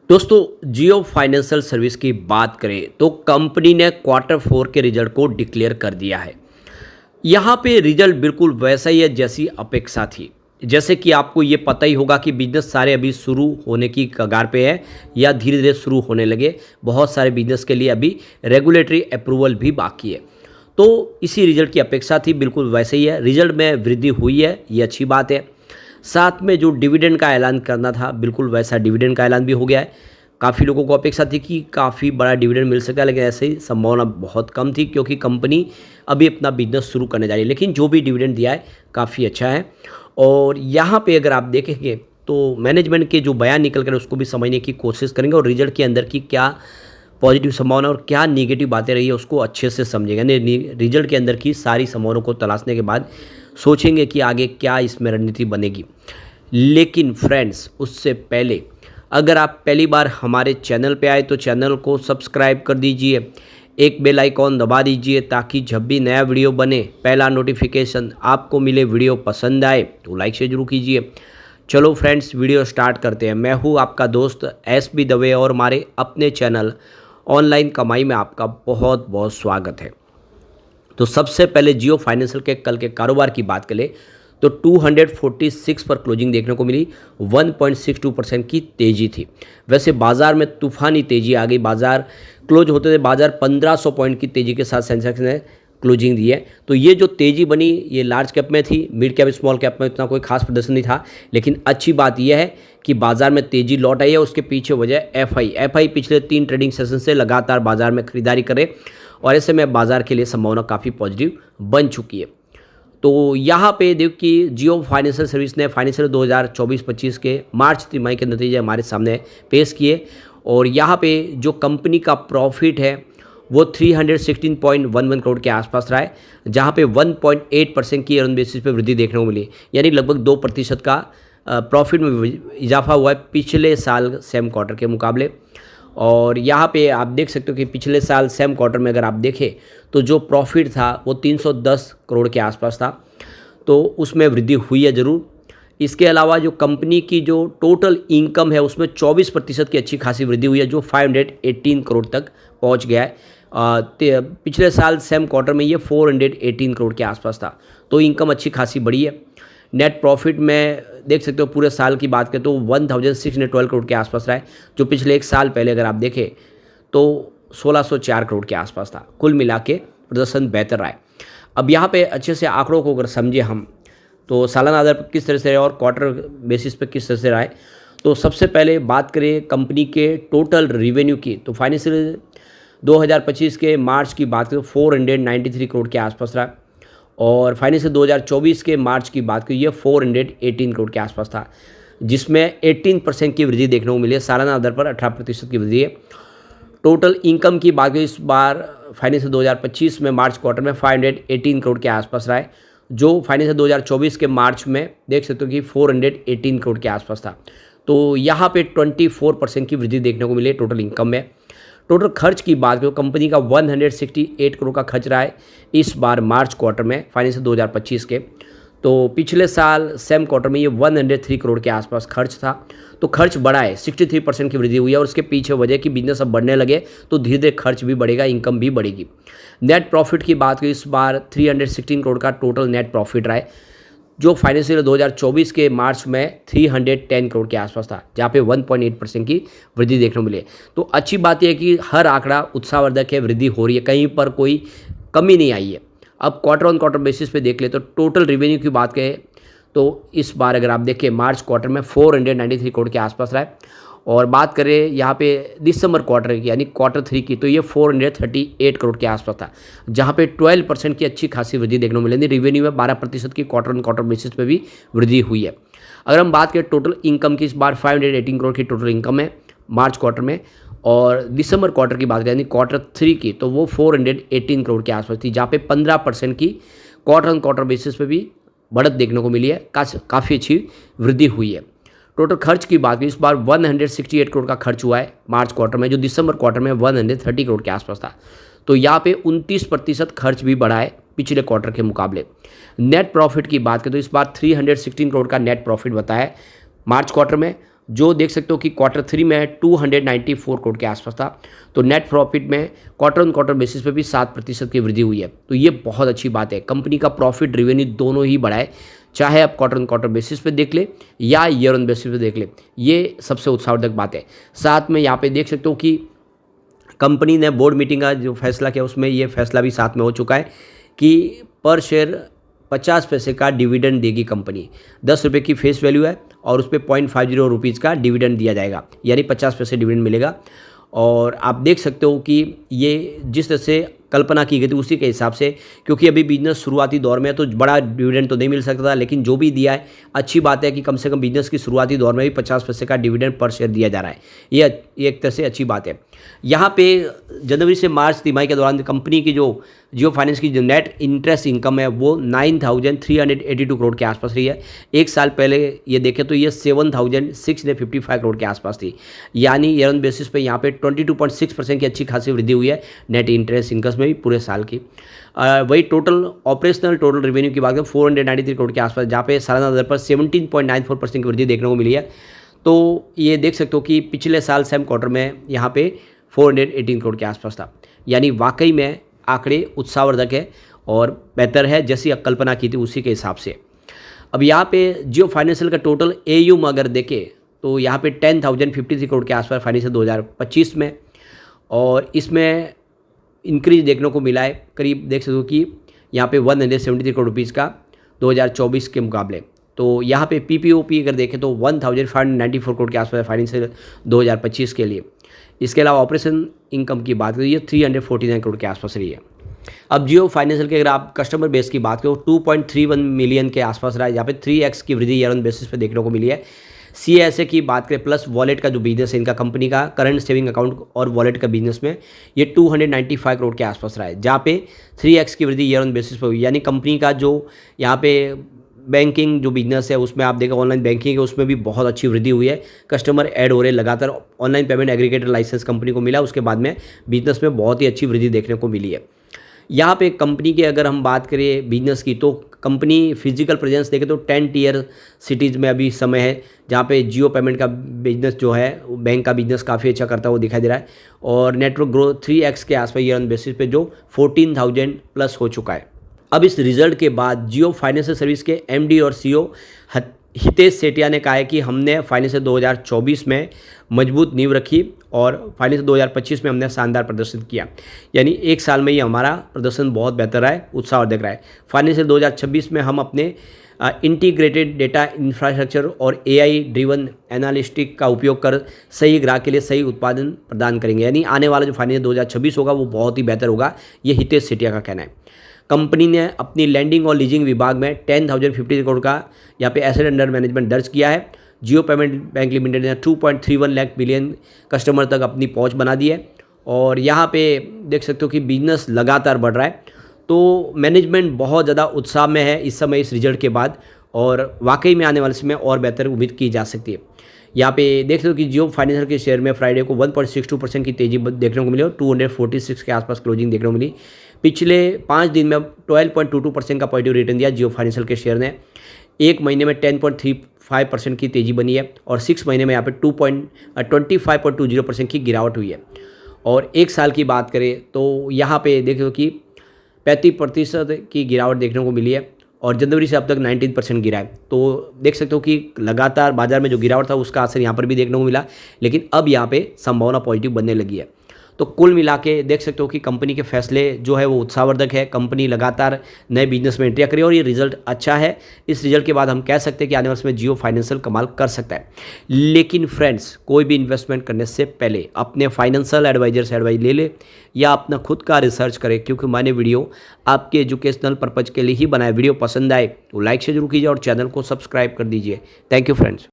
दोस्तों जियो financial service की बात करें तो कंपनी ने क्वार्टर फोर के रिजल्ट को डिक्लेयर कर दिया है। यहाँ पे रिजल्ट बिल्कुल वैसा ही है जैसी अपेक्षा थी। जैसे कि आपको ये पता ही होगा कि बिजनेस सारे अभी शुरू होने की कगार पे है या धीरे धीरे शुरू होने लगे। बहुत सारे बिजनेस के लिए अभी रेगुलेटरी अप्रूवल भी बाकी है। तो इसी रिजल्ट की अपेक्षा थी, बिल्कुल वैसे ही है। रिजल्ट में वृद्धि हुई है, ये अच्छी बात है। साथ में जो डिविडेंड का ऐलान करना था, बिल्कुल वैसा डिविडेंड का ऐलान भी हो गया है। काफ़ी लोगों को अपेक्षा थी कि काफ़ी बड़ा डिविडेंड मिल सकता है, लेकिन ऐसे ही संभावना बहुत कम थी क्योंकि कंपनी अभी अपना बिजनेस शुरू करने जा रही है। लेकिन जो भी डिविडेंड दिया है काफ़ी अच्छा है। और यहाँ पे अगर आप देखेंगे तो मैनेजमेंट के जो बयान निकल कर उसको भी समझने की कोशिश करेंगे और रिजल्ट के अंदर की क्या पॉजिटिव संभावना और क्या नेगेटिव बातें रही है उसको अच्छे से समझेंगे। यानी रिजल्ट के अंदर की सारी संभावनाओं को तलाशने के बाद सोचेंगे कि आगे क्या इसमें रणनीति बनेगी। लेकिन फ्रेंड्स, उससे पहले अगर आप पहली बार हमारे चैनल पे आए तो चैनल को सब्सक्राइब कर दीजिए, एक बेल आइकॉन दबा दीजिए ताकि जब भी नया वीडियो बने पहला नोटिफिकेशन आपको मिले। वीडियो पसंद आए तो लाइक से जरूर कीजिए। चलो फ्रेंड्स, वीडियो स्टार्ट करते हैं। मैं हूँ आपका दोस्त SB दवे और हमारे अपने चैनल ऑनलाइन कमाई में आपका बहुत बहुत स्वागत है। तो सबसे पहले जियो फाइनेंशियल के कल के कारोबार की बात करें तो 246 पर क्लोजिंग देखने को मिली। 1.62% की तेज़ी थी। वैसे बाजार में तूफानी तेज़ी आ गई। बाजार क्लोज होते थे, बाजार 1500 पॉइंट की तेज़ी के साथ सेंसेक्स ने क्लोजिंग दी है। तो ये जो तेज़ी बनी ये लार्ज कैप में थी, मिड कैप स्मॉल कैप में इतना कोई खास प्रदर्शन नहीं था। लेकिन अच्छी बात यह है कि बाजार में तेज़ी लौट आई है। उसके पीछे वजह एफआई पिछले 3 ट्रेडिंग सेशन से लगातार बाजार में खरीदारी करे और ऐसे में बाजार के लिए संभावना काफ़ी पॉजिटिव बन चुकी है। तो यहाँ पे देखो कि जियो फाइनेंशियल सर्विस ने फाइनेंशियल 2024-25 के मार्च तिमाही के नतीजे हमारे सामने पेश किए और यहाँ पे जो कंपनी का प्रॉफिट है वो 316.11 करोड़ के आसपास रहा है, जहाँ पे 1.8% की ईयर ऑन बेसिस पे वृद्धि देखने को मिली। यानी लगभग 2% का प्रॉफिट में इजाफा हुआ है पिछले साल सेम क्वार्टर के मुकाबले। और यहाँ पे आप देख सकते हो कि पिछले साल सेम क्वार्टर में अगर आप देखें तो जो प्रॉफिट था वो 310 करोड़ के आसपास था, तो उसमें वृद्धि हुई है ज़रूर। इसके अलावा जो कंपनी की जो टोटल इनकम है उसमें 24% की अच्छी खासी वृद्धि हुई है, जो 518 करोड़ तक पहुँच गया है। पिछले साल सेम क्वार्टर में ये 418 करोड़ के आसपास था, तो इनकम अच्छी खासी बढ़ी है। नेट प्रॉफिट में देख सकते हो पूरे साल की बात करें तो 1612 करोड़ के आसपास रहा है, जो पिछले एक साल पहले अगर आप देखें तो 1604 करोड़ के आसपास था। कुल मिला के प्रदर्शन बेहतर रहा है। अब यहाँ पे अच्छे से आंकड़ों को अगर समझे हम तो सालाना आधार पर किस तरह से रहा और क्वार्टर बेसिस पे किस तरह से रहा है। तो सबसे पहले बात करें कंपनी के टोटल रिवेन्यू की, तो फाइनेंशियल 2025 के मार्च की बात करें तो 493 करोड़ के आसपास रहा और फाइनेंशियल 2024 के मार्च की बात करिए 418 करोड़ के आसपास था, जिसमें 18% की वृद्धि देखने को मिली है। सालाना आधार पर 18% की वृद्धि है। टोटल इनकम की बात करें इस बार फाइनेंशियल 2025 में मार्च क्वार्टर में 518 करोड़ के आसपास रहा है, जो फाइनेंशियल 2024 के मार्च में देख सकते हो कि 418 करोड़ के आसपास था। तो यहाँ पे 24% की वृद्धि देखने को मिली है टोटल इनकम में। टोटल खर्च की बात करें कंपनी का 168 करोड़ का खर्च रहा है इस बार मार्च क्वार्टर में फाइनेंशियल 2025 के। तो पिछले साल सेम क्वार्टर में ये 103 करोड़ के आसपास खर्च था, तो खर्च बढ़ा है। 63% की वृद्धि हुई है और उसके पीछे वजह कि बिजनेस अब बढ़ने लगे तो धीरे धीरे खर्च भी बढ़ेगा, इनकम भी बढ़ेगी। नेट प्रॉफिट की बात करें इस बार 316 करोड़ का टोटल नेट प्रॉफिट रहा है, जो फाइनेंशियल 2024 के मार्च में 310 करोड़ के आसपास था, जहाँ पे 1.8% की वृद्धि देखने को मिली है। तो अच्छी बात यह है कि हर आंकड़ा उत्साहवर्धक है, वृद्धि हो रही है, कहीं पर कोई कमी नहीं आई है। अब क्वार्टर ऑन क्वार्टर बेसिस पे देख ले तो टोटल रिवेन्यू की बात करें तो इस बार अगर आप देखें मार्च क्वार्टर में 493 करोड़ के आसपास रहा है और बात करें यहाँ पे दिसंबर क्वार्टर की यानी क्वार्टर 3 की तो ये 438 करोड़ के आसपास था, जहाँ पे 12% की अच्छी खासी वृद्धि देखने को मिलेगी। रिवेन्यू में 12% की क्वार्टर ऑन क्वार्टर बेसिस पे भी वृद्धि हुई है। अगर हम बात करें टोटल इनकम की, इस बार 518 करोड़ की टोटल इनकम है मार्च क्वार्टर में और दिसंबर क्वार्टर की बात करें यानी क्वार्टर 3 की तो वो 418 करोड़ के आसपास थी, जहाँ पे 15% की क्वार्टर ऑन क्वार्टर बेसिस पे भी बढ़त देखने को मिली है। काफ़ी अच्छी वृद्धि हुई है। टोटल खर्च की बात करें इस बार 168 करोड़ का खर्च हुआ है मार्च क्वार्टर में, जो दिसंबर क्वार्टर में 130 करोड़ के आसपास था। तो यहाँ पे 29% खर्च भी बढ़ा है पिछले क्वार्टर के मुकाबले। नेट प्रॉफिट की बात करें तो इस बार 316 करोड़ का नेट प्रॉफिट बताया मार्च क्वार्टर में जो देख सकते हो कि क्वार्टर 3 में 294 करोड़ के आसपास था। तो नेट प्रॉफिट में क्वार्टर ऑन क्वार्टर बेसिस पे भी 7% की वृद्धि हुई है। तो ये बहुत अच्छी बात है। कंपनी का प्रॉफिट रेवेन्यू दोनों ही बढ़ा है, चाहे आप क्वार्टर ऑन क्वार्टर बेसिस पे देख ले या ईयर ऑन बेसिस पे देख ले, ये सबसे उत्साहवर्धक बात है। साथ में यहाँ पे देख सकते हो कि कंपनी ने बोर्ड मीटिंग का जो फैसला किया उसमें ये फैसला भी साथ में हो चुका है कि पर शेयर 50 पैसे का डिविडेंड देगी कंपनी। 10 रुपये की फेस वैल्यू है और उस पर 0.50 रुपीज़ का डिविडेंड दिया जाएगा, यानी 50 पैसे डिविडेंड मिलेगा। और आप देख सकते हो कि ये जिस तरह से कल्पना की गई थी उसी के हिसाब से, क्योंकि अभी बिजनेस शुरुआती दौर में है तो बड़ा डिविडेंड तो नहीं मिल सकता था, लेकिन जो भी दिया है अच्छी बात है कि कम से कम बिजनेस की शुरुआती दौर में भी 50 पैसे का डिविडेंड पर शेयर दिया जा रहा है। ये एक तरह से अच्छी बात है। यहाँ पे जनवरी से मार्च तिमाही के दौरान कंपनी की जो जियो फाइनेंस की जो नेट इंटरेस्ट इनकम है वो 9,382 करोड़ के आसपास रही है। एक साल पहले ये देखें तो ये 7,655 करोड़ के आसपास थी, यानी ईयर ऑन बेसिस पे यहाँ पे 22.6% की अच्छी खासी वृद्धि हुई है नेट इंटरेस्ट इनकम में भी पूरे साल की। वही टोटल रेवेन्यू की बात करें 493 करोड़ के आसपास, जहाँ पे सालाना दर पर 17.94% की वृद्धि देखने को मिली है। तो ये देख सकते हो कि पिछले साल सेम क्वार्टर में यहाँ पे 418 करोड़ के आसपास था, यानी वाकई में आंकड़े उत्साहवर्धक है और बेहतर है जैसी कल्पना की थी उसी के हिसाब से। अब यहाँ पे जियो फाइनेंशियल का टोटल AUM अगर देखें तो यहाँ पे 10,053 करोड़ के आसपास फाइनेंशियल 2025 में, और इसमें इंक्रीज देखने को मिला है करीब देख सकते हो कि यहाँ पे 173 करोड़ रुपीज़ का 2024 के मुकाबले। तो यहाँ पे PPOP अगर देखें तो 1,594 करोड़ के आसपास फाइनेंशियल 2025 के लिए। इसके अलावा ऑपरेशन इनकम की बात करें ये 349 करोड़ के आसपास रही है। अब जियो फाइनेंशियल के अगर आप कस्टमर बेस की बात करो 2.31 मिलियन के आसपास रहा है, यहाँ पे 3x की वृद्धि ईयर ऑन बेसिस पे देखने को मिली है। CSA की बात करें प्लस वॉलेट का जो बिजनेस है इनका कंपनी का करंट सेविंग अकाउंट और वॉलेट का बिजनेस में ये 295 करोड़ के आसपास रहा है, जहाँ पे 3x की वृद्धि ईयर ऑन बेसिस पे हुई, यानी कंपनी का जो यहाँ पे बैंकिंग जो बिजनेस है उसमें आप देखो ऑनलाइन बैंकिंग है उसमें भी बहुत अच्छी वृद्धि हुई है। कस्टमर ऐड हो रहे लगातार, online payment aggregator license company को मिला, उसके बाद में बिजनेस में बहुत ही अच्छी वृद्धि देखने को मिली है। यहाँ पे कंपनी की अगर हम बात करें बिजनेस की तो कंपनी फिजिकल प्रेजेंस देखें तो 10 टियर सिटीज़ में अभी समय है, जहाँ पे जियो पेमेंट का बिजनेस जो है बैंक का बिजनेस काफ़ी अच्छा करता हुआ दिखाई दे रहा है, और नेटवर्क ग्रोथ 3x के आसपास ईयर ऑन बेसिस पे जो 14,000 प्लस हो चुका है। अब इस रिजल्ट के बाद जियो फाइनेंशियल सर्विस के MD और CEO हितेश सेठिया ने कहा है कि हमने फाइनेंशियल 2024 में मजबूत नींव रखी और फाइनेंशियल 2025 में हमने शानदार प्रदर्शन किया, यानी एक साल में ही हमारा प्रदर्शन बहुत बेहतर रहा है, उत्साहवर्धक रहा है। फाइनेंशियल 2026 में हम अपने इंटीग्रेटेड डेटा इंफ्रास्ट्रक्चर और AI ड्रिवन एनालिस्टिक का उपयोग कर सही ग्राहक के लिए सही उत्पादन प्रदान करेंगे, यानी आने वाला जो फाइनेंशियल 2026 होगा वो बहुत ही बेहतर होगा, ये हितेश सेठिया का कहना है। कंपनी ने अपनी लैंडिंग और लीजिंग विभाग में 10,050 करोड़ का यहाँ पे एसेट अंडर मैनेजमेंट दर्ज किया है। जियो पेमेंट बैंक लिमिटेड ने 2.31 लाख बिलियन कस्टमर तक अपनी पहुंच बना दी है, और यहाँ पे देख सकते हो कि बिजनेस लगातार बढ़ रहा है। तो मैनेजमेंट बहुत ज़्यादा उत्साह में है इस समय इस रिजल्ट के बाद, और वाकई में आने वाले समय और बेहतर उम्मीद की जा सकती है। यहाँ पे देख सकते हो कि जियो फाइनेंशियल के शेयर में फ्राइडे को 1.62% की तेजी देखने को मिली और 246 के आसपास क्लोजिंग देखने को मिली। पिछले 5 दिन में 12.22% का पॉजिटिव रिटर्न दिया जियो फाइनेंशियल के शेयर ने। एक महीने में 10.35% की तेजी बनी है और 6 महीने में यहाँ पे 25.20% की गिरावट हुई है। और एक साल की बात करें तो यहाँ पे देखो कि 35% की गिरावट देखने को मिली है और जनवरी से अब तक 19% गिरा है। तो देख सकते हो कि लगातार बाजार में जो गिरावट था उसका असर यहाँ पर भी देखने को मिला, लेकिन अब यहाँ पे संभावना पॉजिटिव बनने लगी है। तो कुल मिला के देख सकते हो कि कंपनी के फैसले जो है वो उत्साहवर्धक है। कंपनी लगातार नए बिजनेस में एंट्रियाँ करी और ये रिजल्ट अच्छा है। इस रिजल्ट के बाद हम कह सकते हैं कि आने वाले में जियो फाइनेंशियल कमाल कर सकता है। लेकिन फ्रेंड्स, कोई भी इन्वेस्टमेंट करने से पहले अपने फाइनेंशियल एडवाइजर से एडवाइस ले ले या अपना खुद का रिसर्च करें, क्योंकि मैंने वीडियो आपके एजुकेशनल पर्पज़ के लिए ही बनाया। वीडियो पसंद आए तो लाइक से जरूर कीजिए और चैनल को सब्सक्राइब कर दीजिए। Thank you friends.